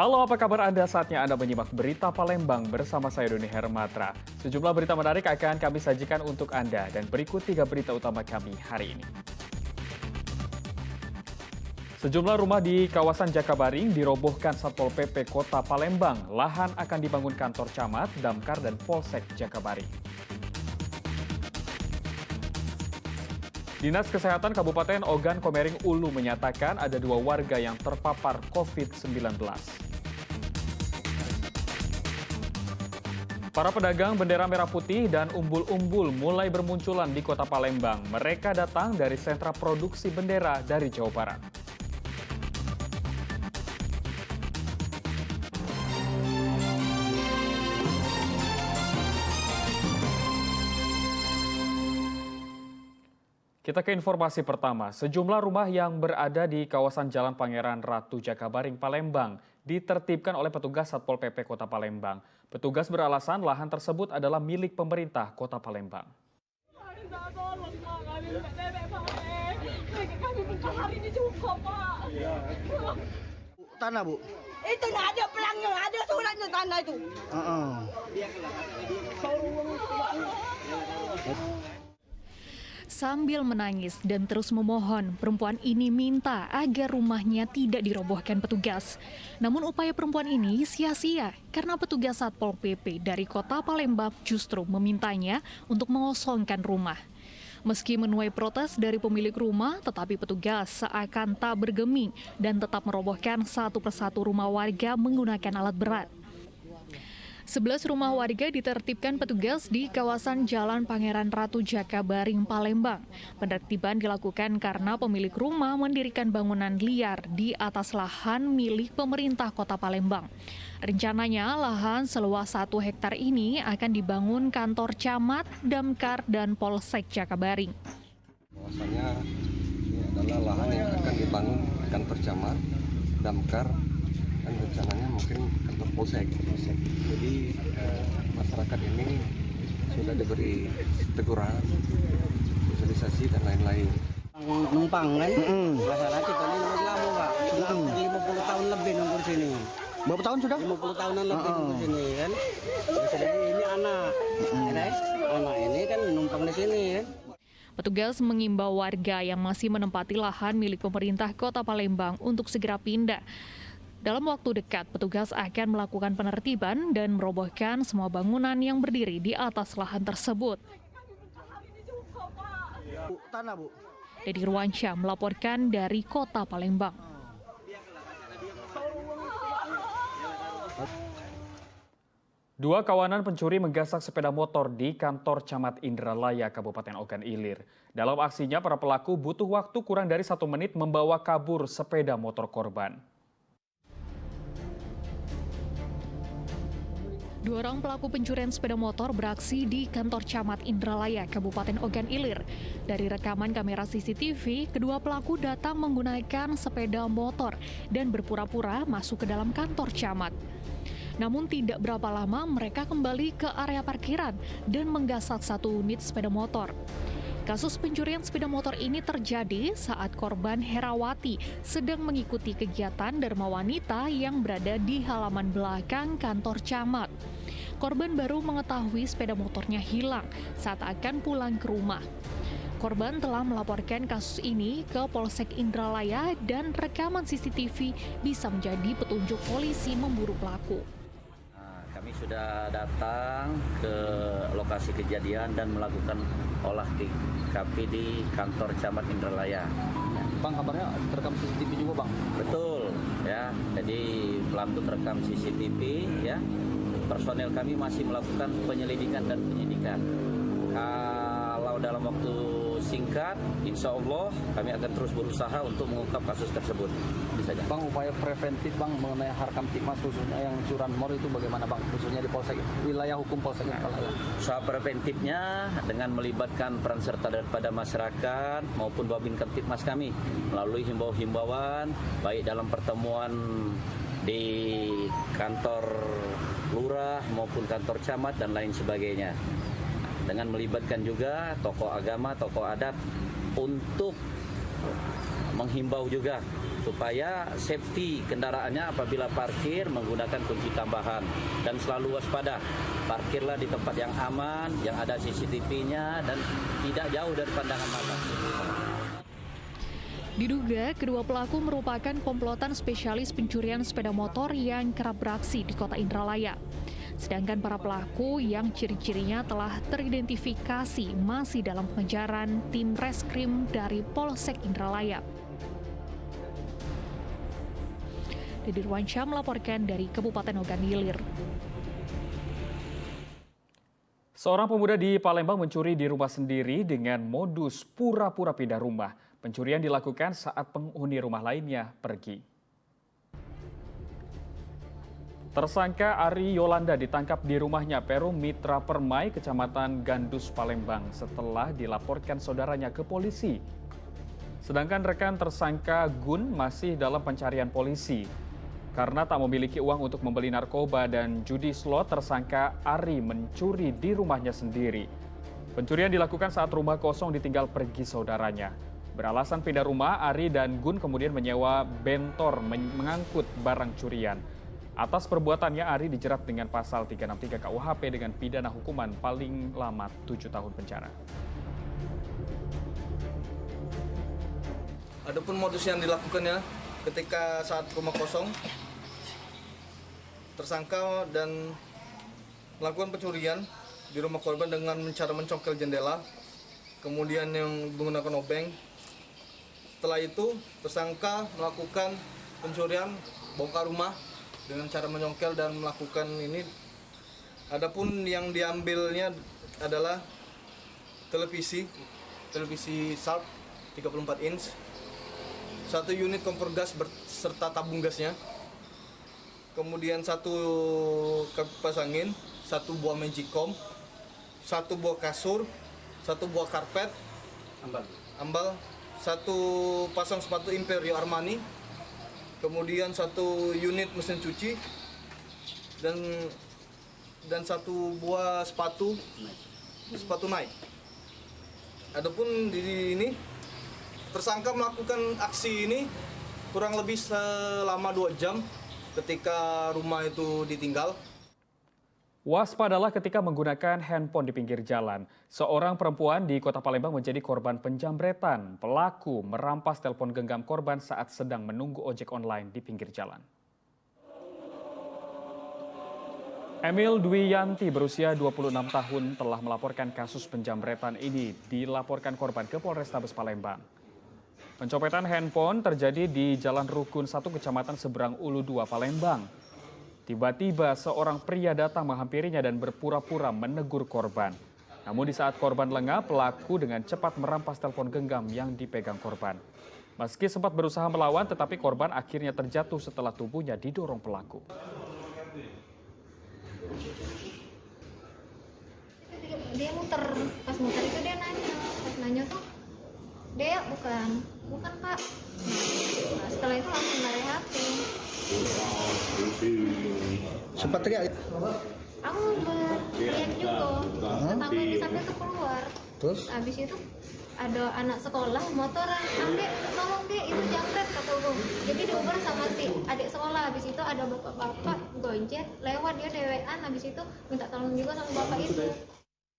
Halo, apa kabar Anda? Saatnya Anda menyimak berita Palembang bersama saya Doni Hermatra. Sejumlah berita menarik akan kami sajikan untuk Anda dan berikut 3 berita utama kami hari ini. Sejumlah rumah di kawasan Jakabaring dirobohkan Satpol PP Kota Palembang. Lahan akan dibangun kantor camat, damkar, dan polsek Jakabaring. Dinas Kesehatan Kabupaten Ogan Komering Ulu menyatakan ada 2 warga yang terpapar COVID-19. Para pedagang bendera merah putih dan umbul-umbul mulai bermunculan di Kota Palembang. Mereka datang dari sentra produksi bendera dari Jawa Barat. Kita ke informasi pertama. Sejumlah rumah yang berada di kawasan Jalan Pangeran Ratu Jakabaring, Palembang ditertibkan oleh petugas Satpol PP Kota Palembang. Petugas beralasan lahan tersebut adalah milik pemerintah Kota Palembang. Tanah, Bu? Itu nggak ada pelangnya, ada suratnya tanah itu. Sambil menangis dan terus memohon, perempuan ini minta agar rumahnya tidak dirobohkan petugas. Namun upaya perempuan ini sia-sia karena petugas Satpol PP dari Kota Palembang justru memintanya untuk mengosongkan rumah. Meski menuai protes dari pemilik rumah, tetapi petugas seakan tak bergeming dan tetap merobohkan satu persatu rumah warga menggunakan alat berat. 11 rumah warga ditertibkan petugas di kawasan Jalan Pangeran Ratu Jakabaring, Palembang. Penertiban dilakukan karena pemilik rumah mendirikan bangunan liar di atas lahan milik pemerintah Kota Palembang. Rencananya lahan seluas 1 hektar ini akan dibangun kantor camat, damkar, dan polsek Jakabaring. Bahwasanya ini adalah lahan yang akan dibangun kantor camat, damkar, dan rencananya mungkin kantor polsek. Jadi masyarakat ini sudah diberi teguran, sosialisasi dan lain-lain. Numpang kan? Masalah kita ini lama, Pak. Sudah 50 tahun lebih nunggu sini. Berapa tahun sudah? 50 tahunan lebih nunggu sini kan. Jadi ini anak. Anak ini kan numpang di sini kan. Petugas mengimbau warga yang masih menempati lahan milik pemerintah Kota Palembang untuk segera pindah. Dalam waktu dekat, petugas akan melakukan penertiban dan merobohkan semua bangunan yang berdiri di atas lahan tersebut. Tanah, Bu? Dedi Ruansyah melaporkan dari Kota Palembang. Dua kawanan pencuri menggasak sepeda motor di kantor Camat Indralaya, Kabupaten Ogan Ilir. Dalam aksinya, para pelaku butuh waktu kurang dari 1 menit membawa kabur sepeda motor korban. 2 orang pelaku pencurian sepeda motor beraksi di kantor Camat Indralaya, Kabupaten Ogan Ilir. Dari rekaman kamera CCTV, kedua pelaku datang menggunakan sepeda motor dan berpura-pura masuk ke dalam kantor camat. Namun tidak berapa lama mereka kembali ke area parkiran dan menggasak 1 unit sepeda motor. Kasus pencurian sepeda motor ini terjadi saat korban Herawati sedang mengikuti kegiatan Dharma Wanita yang berada di halaman belakang kantor camat. Korban baru mengetahui sepeda motornya hilang saat akan pulang ke rumah. Korban telah melaporkan kasus ini ke Polsek Indralaya dan rekaman CCTV bisa menjadi petunjuk polisi memburu pelaku. Kami sudah datang ke lokasi kejadian dan melakukan olah TKP di kantor Camat Indralaya. Bang, kabarnya terekam CCTV juga, Bang? Betul, ya. Jadi pelaku terekam CCTV, ya. Personel kami masih melakukan penyelidikan dan penyidikan. Kalau dalam waktu singkat, insya Allah kami akan terus berusaha untuk mengungkap kasus tersebut. Bisa aja. Bang, upaya preventif, Bang, mengenai Harkamtipmas khususnya yang curanmor itu bagaimana, Bang? Khususnya di Polsek, wilayah hukum Polsek Indralaya. Soal preventifnya dengan melibatkan peran serta daripada masyarakat maupun Babin Kamtipmas kami melalui himbauan baik dalam pertemuan di kantor lurah maupun kantor camat dan lain sebagainya. Dengan melibatkan juga tokoh agama, tokoh adat untuk menghimbau juga supaya safety kendaraannya apabila parkir menggunakan kunci tambahan dan selalu waspada. Parkirlah di tempat yang aman, yang ada CCTV-nya dan tidak jauh dari pandangan mata. Diduga kedua pelaku merupakan komplotan spesialis pencurian sepeda motor yang kerap beraksi di kota Indralaya. Sedangkan para pelaku yang ciri-cirinya telah teridentifikasi masih dalam pengejaran tim reskrim dari Polsek Indralaya. Dedy Ruansyah melaporkan dari Kabupaten Ogan Ilir. Seorang pemuda di Palembang mencuri di rumah sendiri dengan modus pura-pura pindah rumah. Pencurian dilakukan saat penghuni rumah lainnya pergi. Tersangka Ari Yolanda ditangkap di rumahnya Perum Mitra Permai, Kecamatan Gandus, Palembang setelah dilaporkan saudaranya ke polisi. Sedangkan rekan tersangka Gun masih dalam pencarian polisi. Karena tak memiliki uang untuk membeli narkoba dan judi slot, tersangka Ari mencuri di rumahnya sendiri. Pencurian dilakukan saat rumah kosong ditinggal pergi saudaranya. Beralasan pindah rumah, Ari dan Gun kemudian menyewa bentor mengangkut barang curian. Atas perbuatannya, Ari dijerat dengan pasal 363 KUHP dengan pidana hukuman paling lama 7 tahun penjara. Adapun modus yang dilakukannya ketika saat rumah kosong, tersangka dan melakukan pencurian di rumah korban dengan cara mencongkel jendela, kemudian yang menggunakan obeng. Setelah itu, tersangka melakukan pencurian, bongkar rumah dengan cara menyongkel dan melakukan ini. Adapun yang diambilnya adalah televisi Sharp 34 inch, 1 unit kompor gas serta tabung gasnya, kemudian 1 kipas angin, 1 buah magicom, 1 buah kasur, 1 buah karpet, ambal, 1 pasang sepatu Imperio Armani, kemudian 1 unit mesin cuci, dan 1 buah sepatu Nike. Adapun di ini, tersangka melakukan aksi ini kurang lebih selama 2 jam ketika rumah itu ditinggal. Waspadalah ketika menggunakan handphone di pinggir jalan. Seorang perempuan di Kota Palembang menjadi korban penjamretan. Pelaku merampas telepon genggam korban saat sedang menunggu ojek online di pinggir jalan. Emil Dwiyanti berusia 26 tahun telah melaporkan kasus penjamretan ini. Dilaporkan korban ke Polrestabes Palembang. Pencopetan handphone terjadi di Jalan Rukun 1 Kecamatan Seberang Ulu 2 Palembang. Tiba-tiba seorang pria datang menghampirinya dan berpura-pura menegur korban. Namun di saat korban lengah, pelaku dengan cepat merampas telepon genggam yang dipegang korban. Meski sempat berusaha melawan, tetapi korban akhirnya terjatuh setelah tubuhnya didorong pelaku. Dia muter, pas muter itu dia nanya, pas nanya tuh, "Dea, bukan Pak." Nah, setelah itu langsung narehatin. Sempat teriak. Aku berteriak juga, tetangga di samping tuh keluar. Terus? Habis itu ada anak sekolah motoran, "Dek, tolong Dek, itu jambret," kata gue. Jadi diuber sama si adik sekolah. Habis itu ada bapak-bapak gojek lewat, dia dewean. Habis itu minta tolong juga sama bapak itu.